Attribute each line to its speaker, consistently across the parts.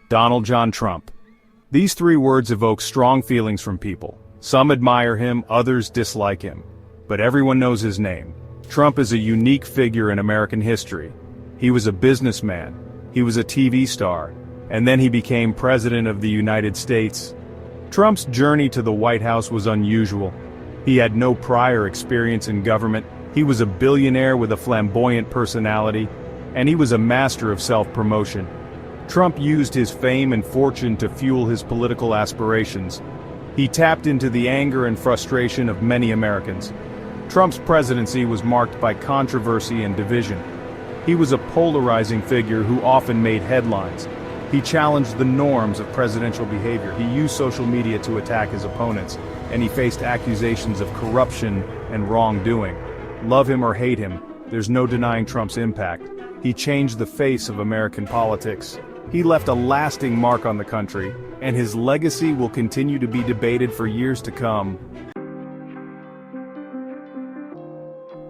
Speaker 1: Donald John Trump. These three words evoke strong feelings from people. Some admire him, others dislike him. But everyone knows his name. Trump is a unique figure in American history. He was a businessman, he was a TV star, and then he became President of the United States. Trump's journey to the White House was unusual. He had no prior experience in government, he was a billionaire with a flamboyant personality, and he was a master of self-promotion. Trump used his fame and fortune to fuel his political aspirations. He tapped into the anger and frustration of many Americans. Trump's presidency was marked by controversy and division. He was a polarizing figure who often made headlines. He challenged the norms of presidential behavior. He used social media to attack his opponents, and he faced accusations of corruption and wrongdoing. Love him or hate him, there's no denying Trump's impact. He changed the face of American politics. He left a lasting mark on the country, and his legacy will continue to be debated for years to come.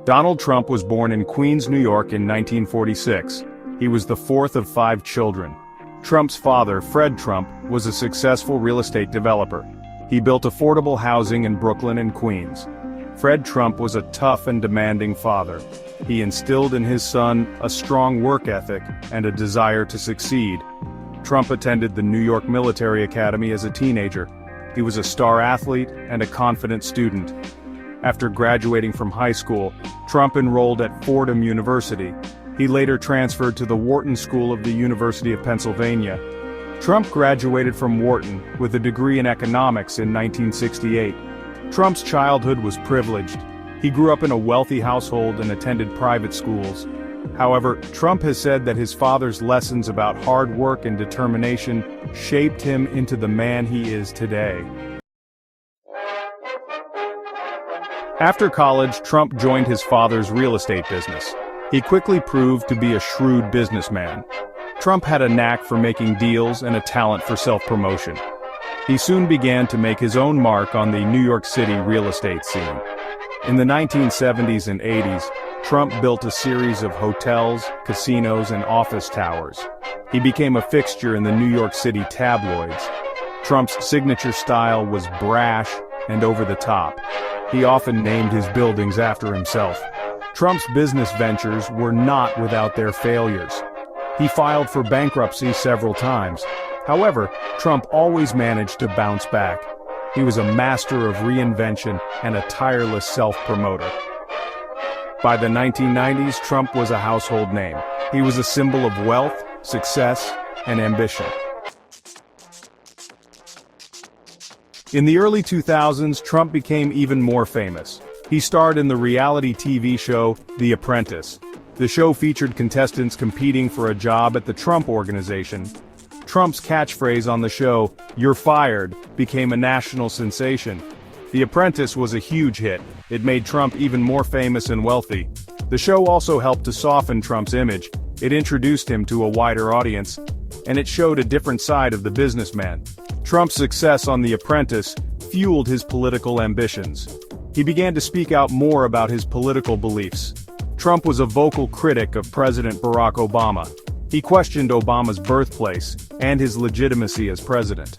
Speaker 1: Donald Trump was born in Queens, New York in 1946. He was the fourth of 5 children. Trump's father, Fred Trump, was a successful real estate developer. He built affordable housing in Brooklyn and Queens. Fred Trump was a tough and demanding father. He instilled in his son a strong work ethic and a desire to succeed. Trump attended the New York Military Academy as a teenager. He was a star athlete and a confident student. After graduating from high school, Trump enrolled at Fordham University. He later transferred to the Wharton School of the University of Pennsylvania. Trump graduated from Wharton with a degree in economics in 1968. Trump's childhood was privileged. He grew up in a wealthy household and attended private schools. However, Trump has said that his father's lessons about hard work and determination shaped him into the man he is today. After college, Trump joined his father's real estate business. He quickly proved to be a shrewd businessman. Trump had a knack for making deals and a talent for self-promotion. He soon began to make his own mark on the New York City real estate scene. In the 1970s and 80s, Trump built a series of hotels, casinos, and office towers. He became a fixture in the New York City tabloids. Trump's signature style was brash and over the top. He often named his buildings after himself. Trump's business ventures were not without their failures. He filed for bankruptcy several times. However, Trump always managed to bounce back. He was a master of reinvention and a tireless self-promoter. By the 1990s, Trump was a household name. He was a symbol of wealth, success, and ambition. In the early 2000s, Trump became even more famous. He starred in the reality TV show, The Apprentice. The show featured contestants competing for a job at the Trump Organization. Trump's catchphrase on the show, "You're fired," became a national sensation. The Apprentice was a huge hit. It made Trump even more famous and wealthy. The show also helped to soften Trump's image. It introduced him to a wider audience, and it showed a different side of the businessman. Trump's success on The Apprentice fueled his political ambitions. He began to speak out more about his political beliefs. Trump was a vocal critic of President Barack Obama. He questioned Obama's birthplace and his legitimacy as president.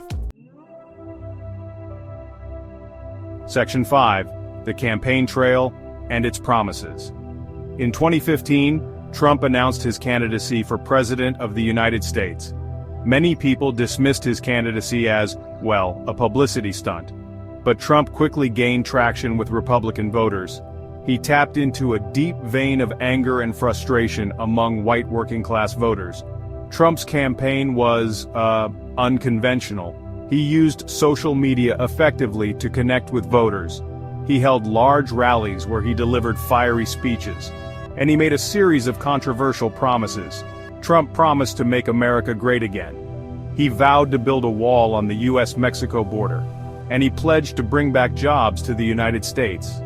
Speaker 1: Section 5. The Campaign Trail and its Promises. In 2015, Trump announced his candidacy for President of the United States. Many people dismissed his candidacy as, well, a publicity stunt. But Trump quickly gained traction with Republican voters. He tapped into a deep vein of anger and frustration among white working-class voters. Trump's campaign was, unconventional. He used social media effectively to connect with voters. He held large rallies where he delivered fiery speeches. And he made a series of controversial promises. Trump promised to make America great again. He vowed to build a wall on the US-Mexico border. And he pledged to bring back jobs to the United States.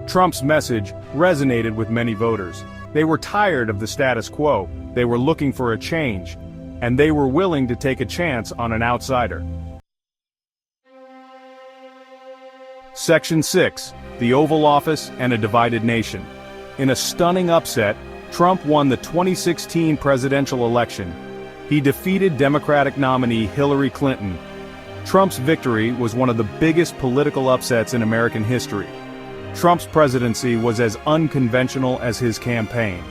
Speaker 1: Trump's message resonated with many voters. They were tired of the status quo, they were looking for a change, and they were willing to take a chance on an outsider. Section 6. The Oval Office and a Divided Nation. In a stunning upset, Trump won the 2016 presidential election. He defeated Democratic nominee Hillary Clinton. Trump's victory was one of the biggest political upsets in American history. Trump's presidency was as unconventional as his campaign.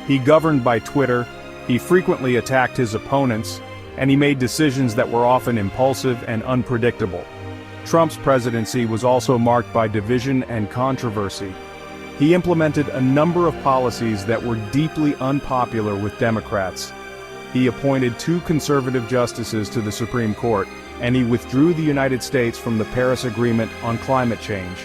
Speaker 1: He governed by Twitter, he frequently attacked his opponents, and he made decisions that were often impulsive and unpredictable. Trump's presidency was also marked by division and controversy. He implemented a number of policies that were deeply unpopular with Democrats. He appointed 2 conservative justices to the Supreme Court, and he withdrew the United States from the Paris Agreement on climate change.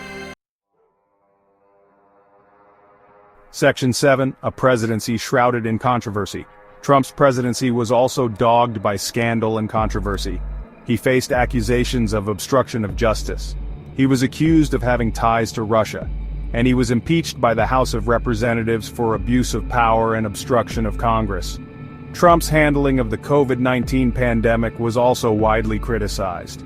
Speaker 1: Section 7, a presidency shrouded in controversy. Trump's presidency was also dogged by scandal and controversy. He faced accusations of obstruction of justice. He was accused of having ties to Russia, and he was impeached by the House of Representatives for abuse of power and obstruction of Congress. Trump's handling of the COVID-19 pandemic was also widely criticized.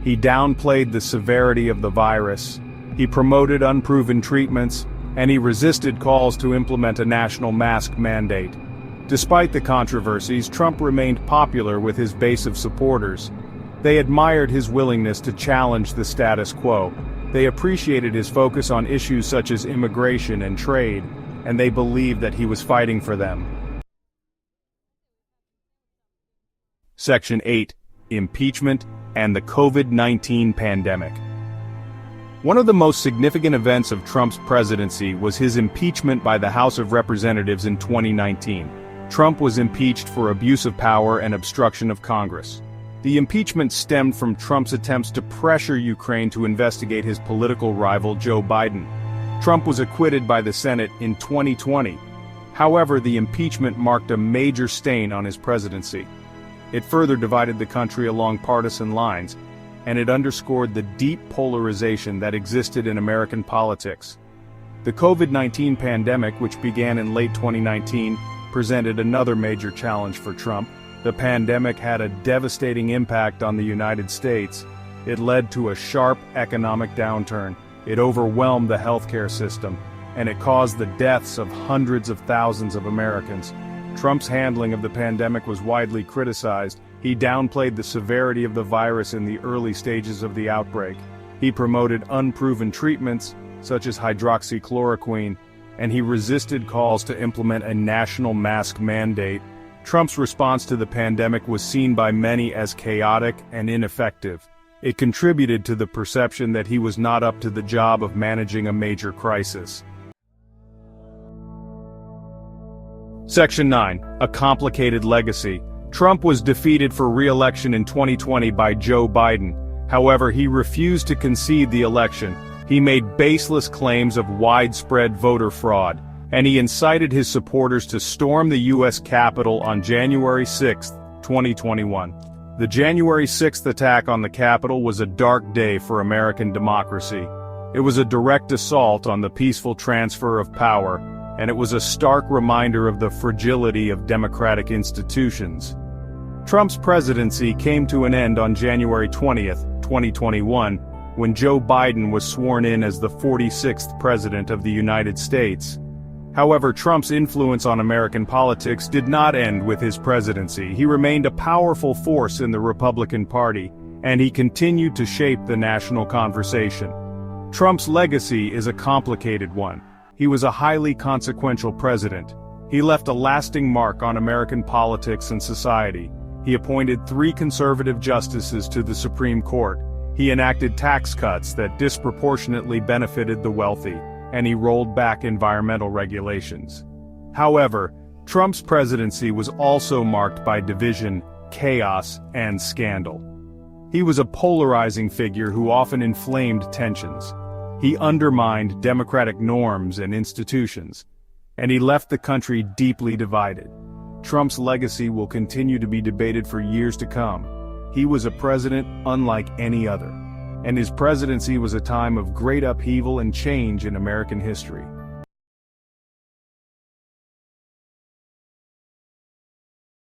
Speaker 1: He downplayed the severity of the virus, he promoted unproven treatments, and he resisted calls to implement a national mask mandate. Despite the controversies, Trump remained popular with his base of supporters. They admired his willingness to challenge the status quo. They appreciated his focus on issues such as immigration and trade, and they believed that he was fighting for them. Section 8, Impeachment and the COVID-19 Pandemic. One of the most significant events of Trump's presidency was his impeachment by the House of Representatives in 2019. Trump was impeached for abuse of power and obstruction of Congress. The impeachment stemmed from Trump's attempts to pressure Ukraine to investigate his political rival Joe Biden. Trump was acquitted by the Senate in 2020. However, the impeachment marked a major stain on his presidency. It further divided the country along partisan lines, and it underscored the deep polarization that existed in American politics. The COVID-19 pandemic, which began in late 2019, presented another major challenge for Trump. The pandemic had a devastating impact on the United States. It led to a sharp economic downturn. It overwhelmed the healthcare system, and it caused the deaths of hundreds of thousands of Americans. Trump's handling of the pandemic was widely criticized. He downplayed the severity of the virus in the early stages of the outbreak. He promoted unproven treatments, such as hydroxychloroquine, and he resisted calls to implement a national mask mandate. Trump's response to the pandemic was seen by many as chaotic and ineffective. It contributed to the perception that he was not up to the job of managing a major crisis. Section 9, a complicated legacy. Trump was defeated for re-election in 2020 by Joe Biden. However, he refused to concede the election. He made baseless claims of widespread voter fraud, and he incited his supporters to storm the U.S. Capitol on January 6, 2021. The January 6th attack on the Capitol was a dark day for American democracy. It was a direct assault on the peaceful transfer of power, and it was a stark reminder of the fragility of democratic institutions. Trump's presidency came to an end on January 20, 2021, when Joe Biden was sworn in as the 46th President of the United States. However, Trump's influence on American politics did not end with his presidency. He remained a powerful force in the Republican Party, and he continued to shape the national conversation. Trump's legacy is a complicated one. He was a highly consequential president. He left a lasting mark on American politics and society. He appointed 3 conservative justices to the Supreme Court. He enacted tax cuts that disproportionately benefited the wealthy, and he rolled back environmental regulations. However, Trump's presidency was also marked by division, chaos, and scandal. He was a polarizing figure who often inflamed tensions. He undermined democratic norms and institutions, and he left the country deeply divided. Trump's legacy will continue to be debated for years to come. He was a president unlike any other, and his presidency was a time of great upheaval and change in American history.